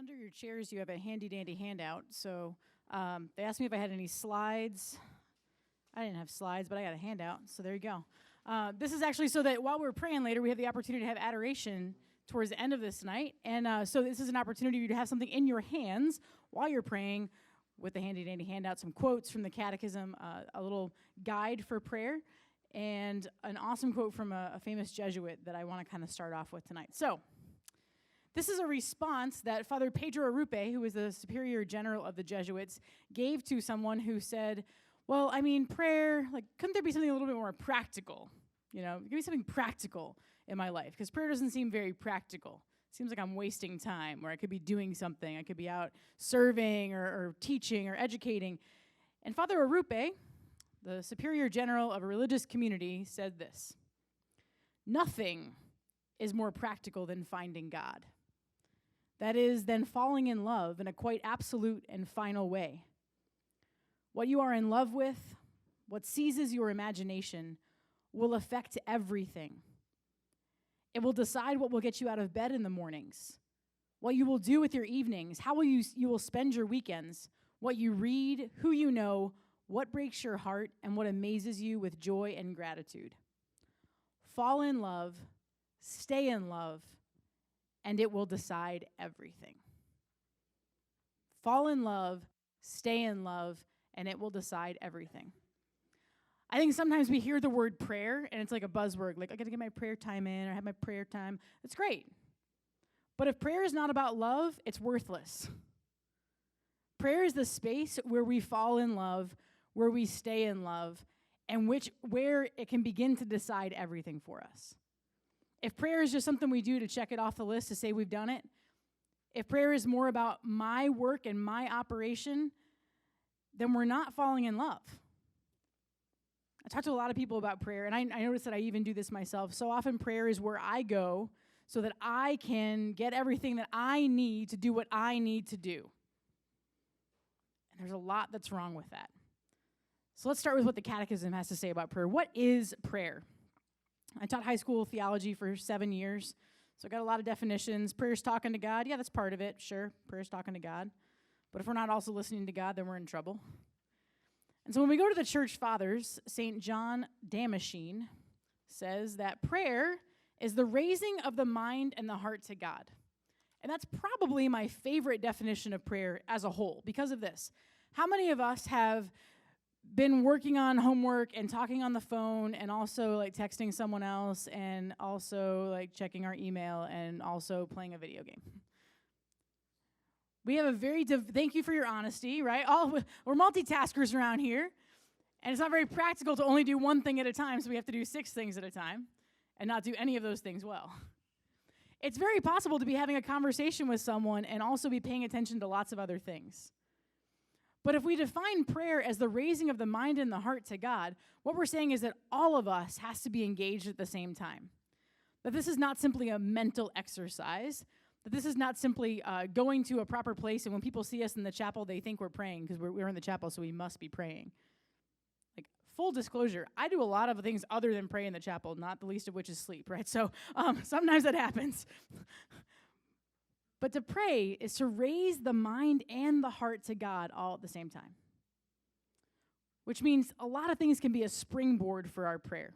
Under your chairs, you have a handy-dandy handout. So they asked me if I had any slides. I didn't have slides, but I got a handout. So there you go. This is actually so that while we're praying later, we have the opportunity to have adoration towards the end of this night. And so this is an opportunity for you to have something in your hands while you're praying with the handy-dandy handout, some quotes from the Catechism, a little guide for prayer, and an awesome quote from a famous Jesuit that I want to kind of start off with tonight. So this is a response that Father Pedro Arrupe, who was the Superior General of the Jesuits, gave to someone who said, well, I mean, prayer, like, couldn't there be something a little bit more practical? You know, give me something practical in my life, because prayer doesn't seem very practical. It seems like I'm wasting time, or I could be doing something. I could be out serving or teaching or educating. And Father Arrupe, the Superior General of a religious community, said this: nothing is more practical than finding God. That is, than falling in love in a quite absolute and final way. What you are in love with, what seizes your imagination, will affect everything. It will decide what will get you out of bed in the mornings, what you will do with your evenings, how you will spend your weekends, what you read, who you know, what breaks your heart, and what amazes you with joy and gratitude. Fall in love, stay in love, and it will decide everything. Fall in love, stay in love, and it will decide everything. I think sometimes we hear the word prayer, and it's like a buzzword, like, I got to get my prayer time in, or have my prayer time. It's great. But if prayer is not about love, it's worthless. Prayer is the space where we fall in love, where we stay in love, and where it can begin to decide everything for us. If prayer is just something we do to check it off the list to say we've done it, if prayer is more about my work and my operation, then we're not falling in love. I talk to a lot of people about prayer, and I notice that I even do this myself. So often prayer is where I go so that I can get everything that I need to do what I need to do. And there's a lot that's wrong with that. So let's start with what the Catechism has to say about prayer. What is prayer? I taught high school theology for 7 years, so I got a lot of definitions. Prayer's talking to God. Yeah, that's part of it, sure. Prayer's talking to God. But if we're not also listening to God, then we're in trouble. And so when we go to the church fathers, St. John Damascene says that prayer is the raising of the mind and the heart to God. And that's probably my favorite definition of prayer as a whole because of this. How many of us have been working on homework and talking on the phone and also like texting someone else and also like checking our email and also playing a video game? We have a very, thank you for your honesty, right? We're multitaskers around here, and it's not very practical to only do one thing at a time, so we have to do 6 things at a time and not do any of those things well. It's very possible to be having a conversation with someone and also be paying attention to lots of other things. But if we define prayer as the raising of the mind and the heart to God, what we're saying is that all of us has to be engaged at the same time. That this is not simply a mental exercise, that this is not simply going to a proper place, and when people see us in the chapel, they think we're praying because we're in the chapel, so we must be praying. Like, full disclosure, I do a lot of things other than pray in the chapel, not the least of which is sleep, right? So sometimes that happens. But to pray is to raise the mind and the heart to God all at the same time, which means a lot of things can be a springboard for our prayer.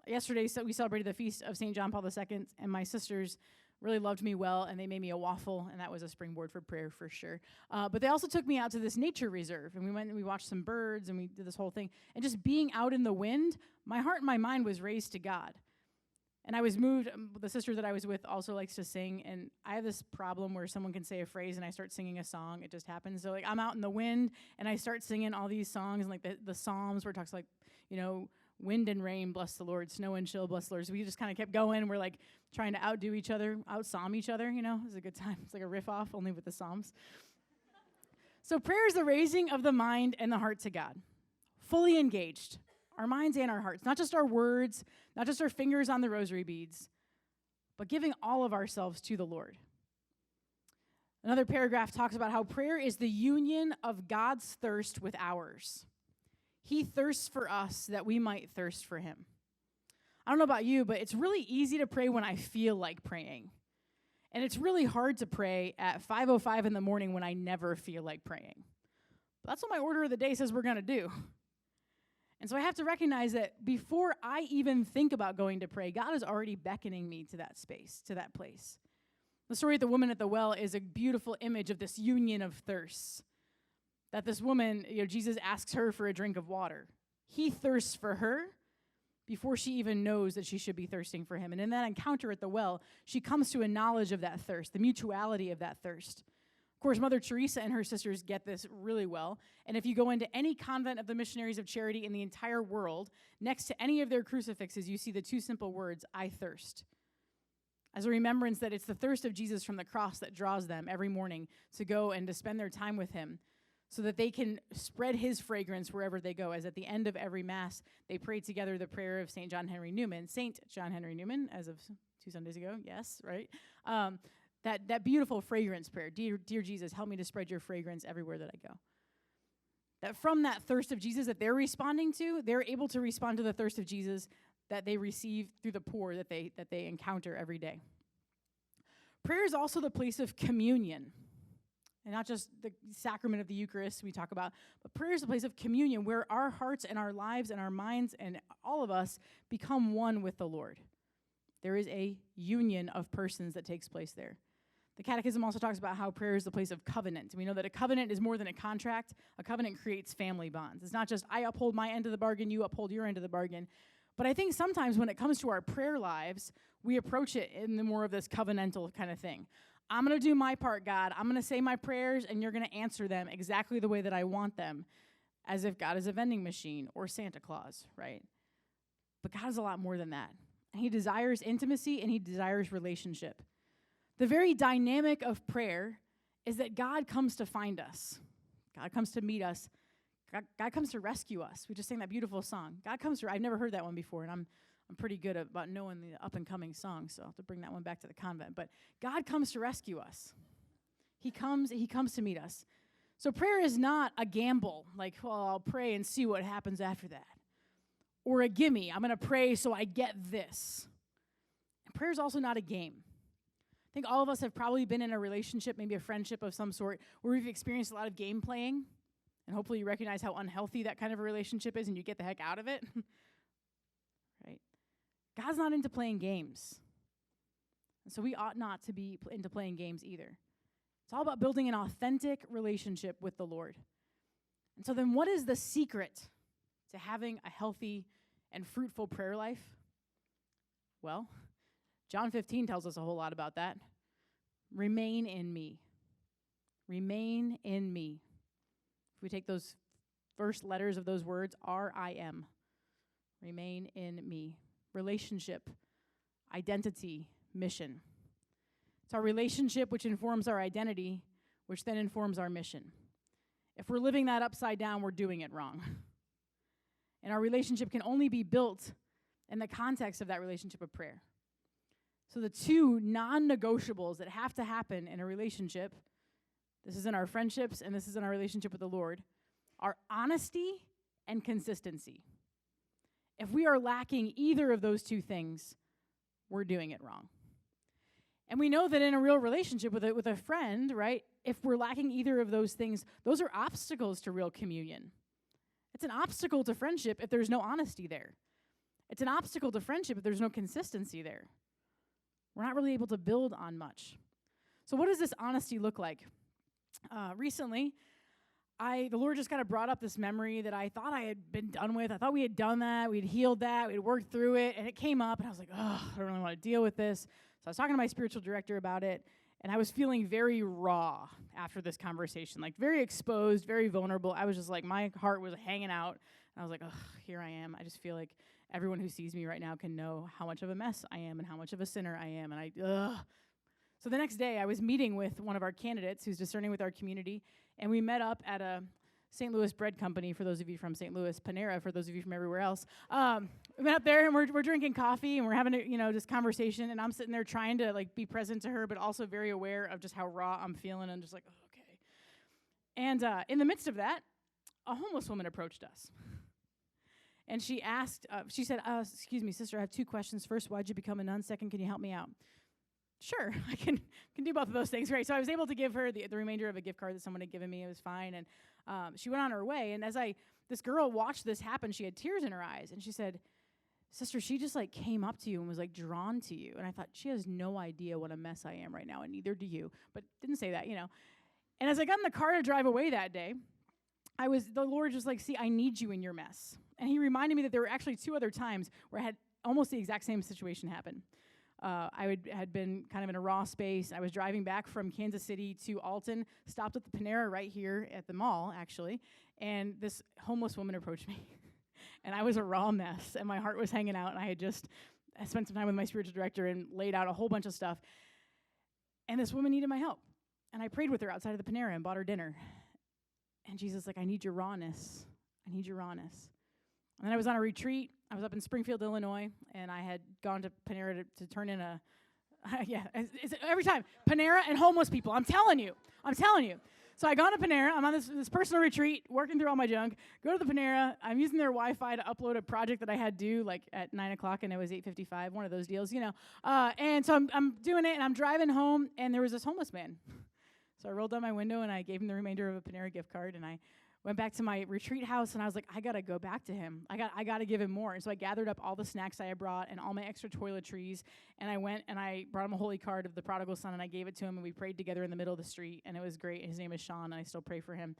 Yesterday, we celebrated the feast of St. John Paul II, and my sisters really loved me well, and they made me a waffle, and that was a springboard for prayer for sure. But they also took me out to this nature reserve, and we went and we watched some birds, and we did this whole thing. And just being out in the wind, my heart and my mind was raised to God. And I was moved. The sister that I was with also likes to sing, and I have this problem where someone can say a phrase, and I start singing a song. It just happens. So, like, I'm out in the wind, and I start singing all these songs, and, like, the Psalms where it talks, like, you know, wind and rain, bless the Lord. Snow and chill, bless the Lord. So we just kind of kept going. We're, like, trying to outdo each other, out-psalm each other, you know. It was a good time. It's like a riff-off, only with the Psalms. So prayer is the raising of the mind and the heart to God. Fully engaged. Our minds and our hearts. Not just our words, not just our fingers on the rosary beads, but giving all of ourselves to the Lord. Another paragraph talks about how prayer is the union of God's thirst with ours. He thirsts for us that we might thirst for him. I don't know about you, but it's really easy to pray when I feel like praying. And it's really hard to pray at 5:05 in the morning when I never feel like praying. But that's what my order of the day says we're going to do. And so I have to recognize that before I even think about going to pray, God is already beckoning me to that space, to that place. The story of the woman at the well is a beautiful image of this union of thirsts. That this woman, Jesus asks her for a drink of water. He thirsts for her before she even knows that she should be thirsting for him. And in that encounter at the well, she comes to a knowledge of that thirst, the mutuality of that thirst. Of course, Mother Teresa and her sisters get this really well. And if you go into any convent of the Missionaries of Charity in the entire world, next to any of their crucifixes, you see the two simple words, I thirst. As a remembrance that it's the thirst of Jesus from the cross that draws them every morning to go and to spend their time with him, so that they can spread his fragrance wherever they go. As at the end of every Mass, they pray together the prayer of St. John Henry Newman. St. John Henry Newman, as of 2 Sundays ago, yes, right? That beautiful fragrance prayer, dear Jesus, help me to spread your fragrance everywhere that I go. That from that thirst of Jesus that they're responding to, they're able to respond to the thirst of Jesus that they receive through the poor that they encounter every day. Prayer is also the place of communion. And not just the sacrament of the Eucharist we talk about, but prayer is a place of communion where our hearts and our lives and our minds and all of us become one with the Lord. There is a union of persons that takes place there. The Catechism also talks about how prayer is the place of covenant. We know that a covenant is more than a contract. A covenant creates family bonds. It's not just I uphold my end of the bargain, you uphold your end of the bargain. But I think sometimes when it comes to our prayer lives, we approach it in the more of this covenantal kind of thing. I'm going to do my part, God. I'm going to say my prayers, and you're going to answer them exactly the way that I want them, as if God is a vending machine or Santa Claus, right? But God is a lot more than that. And he desires intimacy, and he desires relationship. The very dynamic of prayer is that God comes to find us. God comes to meet us. God comes to rescue us. We just sang that beautiful song. God comes to, I've never heard that one before, and I'm pretty good about knowing the up-and-coming songs, so I'll have to bring that one back to the convent. But God comes to rescue us. He comes to meet us. So prayer is not a gamble, like, well, I'll pray and see what happens after that. Or a gimme, I'm going to pray so I get this. And prayer is also not a game. I think all of us have probably been in a relationship, maybe a friendship of some sort, where we've experienced a lot of game playing, and hopefully you recognize how unhealthy that kind of a relationship is and you get the heck out of it. Right? God's not into playing games. And so we ought not to be into playing games either. It's all about building an authentic relationship with the Lord. And so then what is the secret to having a healthy and fruitful prayer life? Well, John 15 tells us a whole lot about that. Remain in me. Remain in me. If we take those first letters of those words, R-I-M. Remain in me. Relationship, identity, mission. It's our relationship which informs our identity, which then informs our mission. If we're living that upside down, we're doing it wrong. And our relationship can only be built in the context of that relationship of prayer. So the two non-negotiables that have to happen in a relationship, this is in our friendships and this is in our relationship with the Lord, are honesty and consistency. If we are lacking either of those two things, we're doing it wrong. And we know that in a real relationship with a friend, right, if we're lacking either of those things, those are obstacles to real communion. It's an obstacle to friendship if there's no honesty there. It's an obstacle to friendship if there's no consistency there. We're not really able to build on much. So what does this honesty look like? Recently, the Lord just kind of brought up this memory that I thought I had been done with. I thought we had done that. We'd healed that. We'd worked through it. And it came up, and I was like, I don't really want to deal with this. So I was talking to my spiritual director about it, and I was feeling very raw after this conversation, like very exposed, very vulnerable. I was just like, my heart was hanging out. And I was like, here I am. I just feel like everyone who sees me right now can know how much of a mess I am and how much of a sinner I am. So the next day, I was meeting with one of our candidates who's discerning with our community, and we met up at a St. Louis bread company, for those of you from St. Louis, Panera, for those of you from everywhere else. We went up there, and we're drinking coffee, and we're having this conversation, and I'm sitting there trying to be present to her, but also very aware of just how raw I'm feeling, and just like, okay. And in the midst of that, a homeless woman approached us. And she asked, she said, excuse me, sister, I have two questions. First, why'd you become a nun? Second, can you help me out? sure, I can do both of those things, right? So I was able to give her the remainder of a gift card that someone had given me. It was fine, and she went on her way. And as this girl watched this happen, she had tears in her eyes, and she said, "Sister, she just like came up to you and was like drawn to you." And I thought, she has no idea what a mess I am right now, and neither do you. But didn't say that, And as I got in the car to drive away that day, the Lord just like, "See, I need you in your mess." And he reminded me that there were actually 2 other times where I had almost the exact same situation happen. Had been kind of in a raw space. I was driving back from Kansas City to Alton, stopped at the Panera right here at the mall, actually, and this homeless woman approached me. And I was a raw mess, and my heart was hanging out, and I spent some time with my spiritual director and laid out a whole bunch of stuff. And this woman needed my help. And I prayed with her outside of the Panera and bought her dinner. And Jesus like, "I need your rawness. I need your rawness." And then I was on a retreat. I was up in Springfield, Illinois, and I had gone to Panera to turn in it's every time, Panera and homeless people. I'm telling you. So I go to Panera. I'm on this personal retreat, working through all my junk. Go to the Panera. I'm using their Wi-Fi to upload a project that I had due like at 9 o'clock, and it was 8:55. One of those deals, And so I'm doing it, and I'm driving home, and there was this homeless man. So I rolled down my window, and I gave him the remainder of a Panera gift card, and I went back to my retreat house, and I was like, I got to go back to him. I got to give him more. And so I gathered up all the snacks I had brought and all my extra toiletries, and I went and I brought him a holy card of the prodigal son, and I gave it to him, and we prayed together in the middle of the street, and it was great. His name is Sean, and I still pray for him.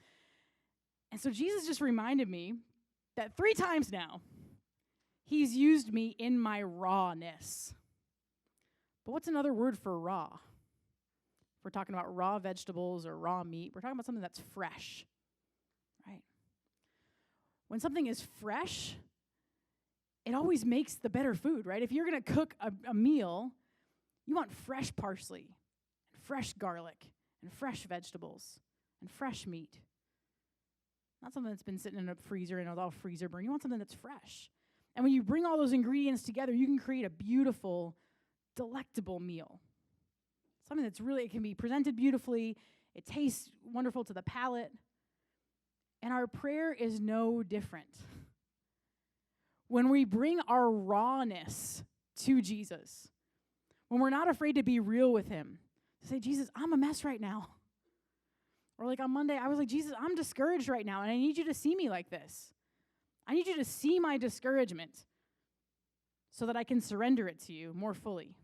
And so Jesus just reminded me that 3 times now, he's used me in my rawness. But what's another word for raw? If we're talking about raw vegetables or raw meat, we're talking about something that's fresh. Right? When something is fresh, it always makes the better food, right? If you're going to cook a meal, you want fresh parsley, and fresh garlic, and fresh vegetables, and fresh meat. Not something that's been sitting in a freezer and it's all freezer burn. You want something that's fresh. And when you bring all those ingredients together, you can create a beautiful, delectable meal. Something that's it can be presented beautifully. It tastes wonderful to the palate. And our prayer is no different. When we bring our rawness to Jesus, when we're not afraid to be real with him, to say, "Jesus, I'm a mess right now." Or like on Monday, I was like, "Jesus, I'm discouraged right now, and I need you to see me like this. I need you to see my discouragement so that I can surrender it to you more fully."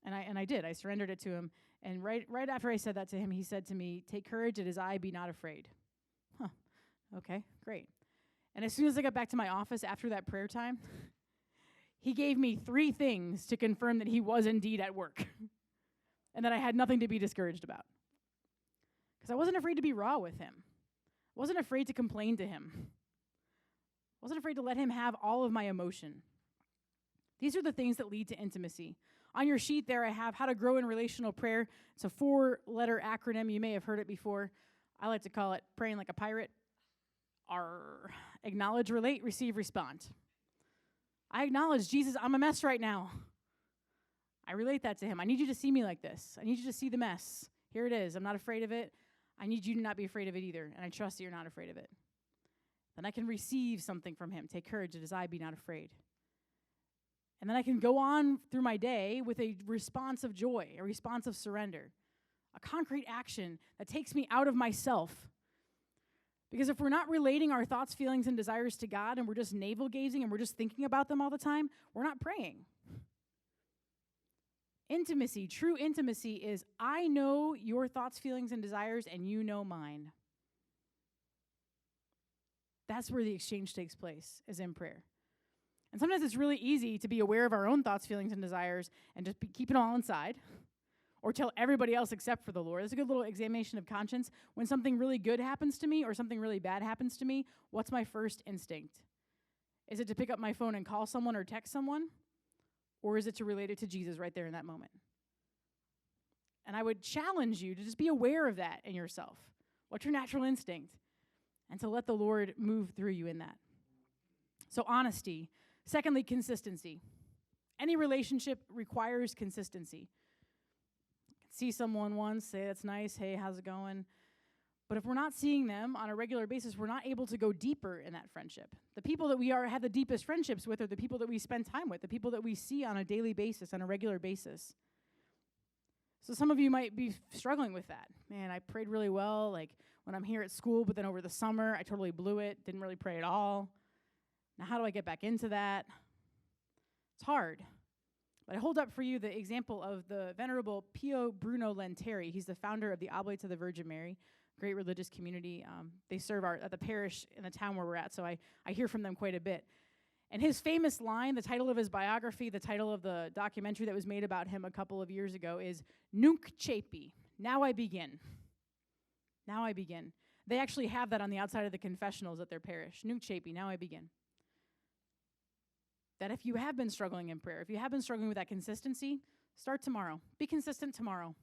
And I did. I surrendered it to him. And right after I said that to him, he said to me, "Take courage, it is I, be not afraid." Okay, great. And as soon as I got back to my office after that prayer time, he gave me 3 things to confirm that he was indeed at work and that I had nothing to be discouraged about. Because I wasn't afraid to be raw with him. I wasn't afraid to complain to him. I wasn't afraid to let him have all of my emotion. These are the things that lead to intimacy. On your sheet there, I have how to grow in relational prayer. It's a 4-letter acronym. You may have heard it before. I like to call it praying like a pirate. Acknowledge, relate, receive, respond. I acknowledge, Jesus, I'm a mess right now. I relate that to him. I need you to see me like this. I need you to see the mess. Here it is. I'm not afraid of it. I need you to not be afraid of it either. And I trust that you're not afraid of it. Then I can receive something from him. Take courage, it is I, be not afraid. And then I can go on through my day with a response of joy, a response of surrender, a concrete action that takes me out of myself. Because if we're not relating our thoughts, feelings, and desires to God, and we're just navel-gazing and we're just thinking about them all the time, we're not praying. Intimacy, true intimacy is, I know your thoughts, feelings, and desires, and you know mine. That's where the exchange takes place, is in prayer. And sometimes it's really easy to be aware of our own thoughts, feelings, and desires and just keep it all inside or tell everybody else except for the Lord. It's a good little examination of conscience. When something really good happens to me or something really bad happens to me, what's my first instinct? Is it to pick up my phone and call someone or text someone? Or is it to relate it to Jesus right there in that moment? And I would challenge you to just be aware of that in yourself. What's your natural instinct? And to let the Lord move through you in that. So honesty. Secondly, consistency. Any relationship requires consistency. See someone once, say, "That's nice, hey, how's it going?" But if we're not seeing them on a regular basis, we're not able to go deeper in that friendship. The people that we have the deepest friendships with are the people that we spend time with, the people that we see on a daily basis, on a regular basis. So some of you might be struggling with that. Man, I prayed really well, like when I'm here at school, but then over the summer, I totally blew it, didn't really pray at all. Now, how do I get back into that? It's hard. But I hold up for you the example of the Venerable Pio Bruno Lenteri. He's the founder of the Oblates of the Virgin Mary, great religious community. They serve at the parish in the town where we're at, so I hear from them quite a bit. And his famous line, the title of his biography, the title of the documentary that was made about him a couple of years ago is Nunc Cepi, now I begin. Now I begin. They actually have that on the outside of the confessionals at their parish. Nunc Cepi, now I begin. That if you have been struggling in prayer, if you have been struggling with that consistency, start tomorrow. Be consistent tomorrow.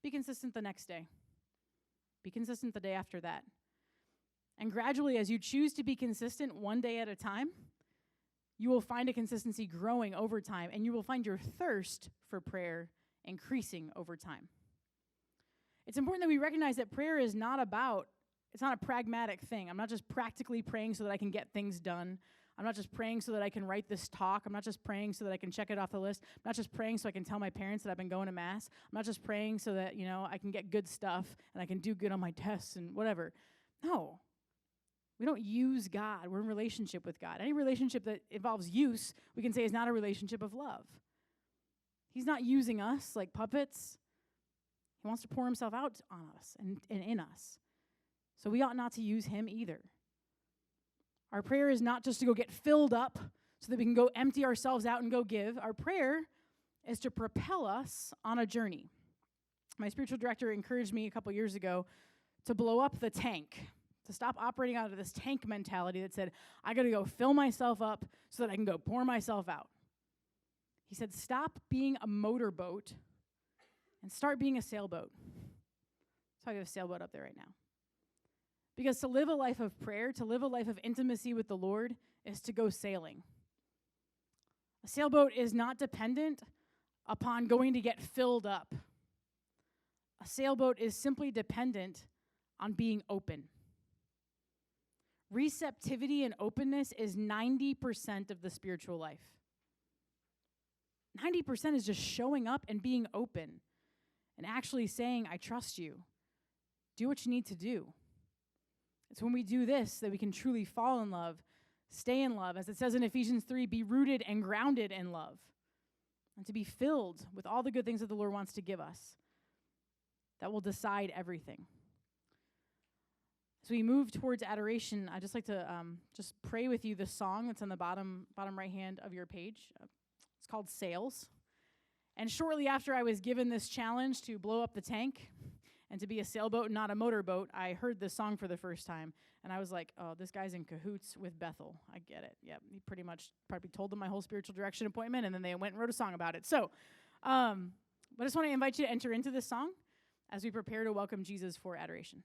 Be consistent the next day. Be consistent the day after that. And gradually, as you choose to be consistent one day at a time, you will find a consistency growing over time, and you will find your thirst for prayer increasing over time. It's important that we recognize that prayer is not it's not a pragmatic thing. I'm not just practically praying so that I can get things done. I'm not just praying so that I can write this talk. I'm not just praying so that I can check it off the list. I'm not just praying so I can tell my parents that I've been going to Mass. I'm not just praying so that, I can get good stuff and I can do good on my tests and whatever. No. We don't use God. We're in relationship with God. Any relationship that involves use, we can say is not a relationship of love. He's not using us like puppets. He wants to pour himself out on us and in us. So we ought not to use him either. Our prayer is not just to go get filled up so that we can go empty ourselves out and go give. Our prayer is to propel us on a journey. My spiritual director encouraged me a couple years ago to blow up the tank, to stop operating out of this tank mentality that said, I got to go fill myself up so that I can go pour myself out. He said, stop being a motorboat and start being a sailboat. So I have a sailboat up there right now. Because to live a life of prayer, to live a life of intimacy with the Lord, is to go sailing. A sailboat is not dependent upon going to get filled up. A sailboat is simply dependent on being open. Receptivity and openness is 90% of the spiritual life. 90% is just showing up and being open and actually saying, I trust you. Do what you need to do. It's when we do this that we can truly fall in love, stay in love. As it says in Ephesians 3, be rooted and grounded in love. And to be filled with all the good things that the Lord wants to give us. That will decide everything. As we move towards adoration, I'd just like to just pray with you the song that's on the bottom right hand of your page. It's called Sails. And shortly after I was given this challenge to blow up the tank and to be a sailboat, not a motorboat, I heard this song for the first time. And I was like, oh, this guy's in cahoots with Bethel. I get it. Yep, he pretty much probably told them my whole spiritual direction appointment, and then they went and wrote a song about it. So, but I just want to invite you to enter into this song as we prepare to welcome Jesus for adoration.